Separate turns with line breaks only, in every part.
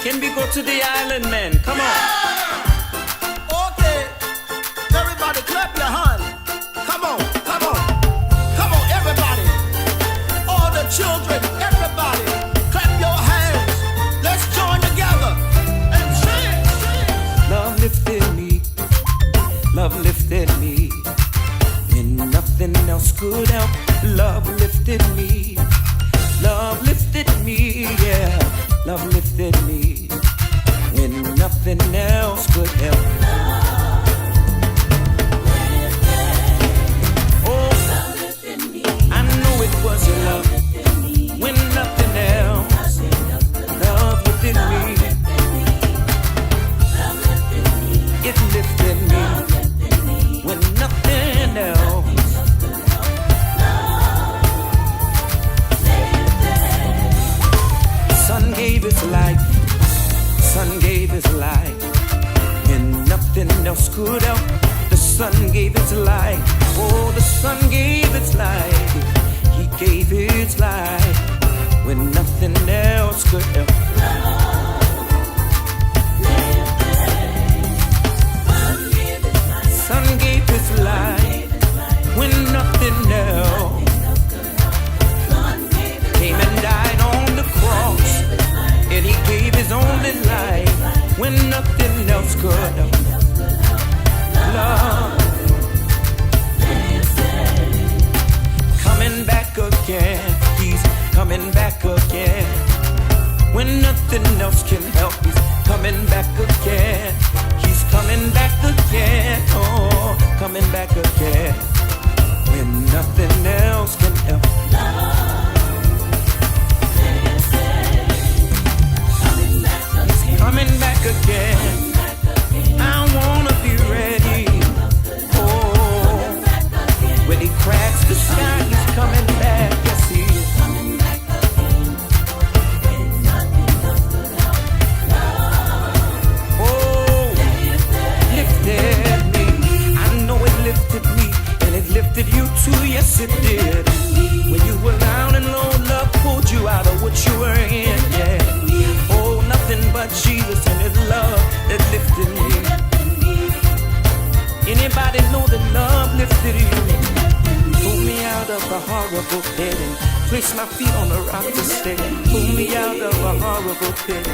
Can we go to the island, man? Come on.
Okay, everybody clap your hands. Come on, come on, come on, everybody. All the children, everybody, clap your hands. Let's join together and sing.
Love lifted me. Love lifted me. When nothing else could help, love lifted me. Love lifted me, yeah. Love lifted me. When nothing else could help. Oh, I know it was your love. When nothing else, love lifted me. It lifted me. When nothing else. Sun gave his life. Sun gave his life. When nothing else could help. The sun gave his life. Oh, the sun gave its life. He gave his life. When nothing else could help. Sun gave his life. When nothing else came and died on the cross. And he gave his only life when nothing else could help. Love coming back again. He's coming back again. When nothing else can help, he's coming back again. He's coming back again. Oh, coming back again. When nothing else can help. Coming back again. I wanna be ready. Oh, when he cracks the sky, he's coming back. Yes, he is. Oh, lifted me. I know it lifted me, and it lifted you too. Yes, it did. When you were down and low, love pulled you out of what you were in. Yeah. Nothing but Jesus and his love that lifted me. Anybody know that love lifted you? Pull me out of a horrible pit and place my feet on the rock to stay. Pull me out of a horrible pit.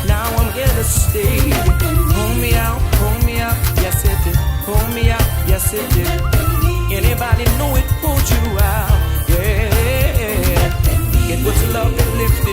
Now I'm here to stay. Pull me out, yes it did. Pull me out, yes it did. Anybody know it pulled you out? Yeah. It was love that lifted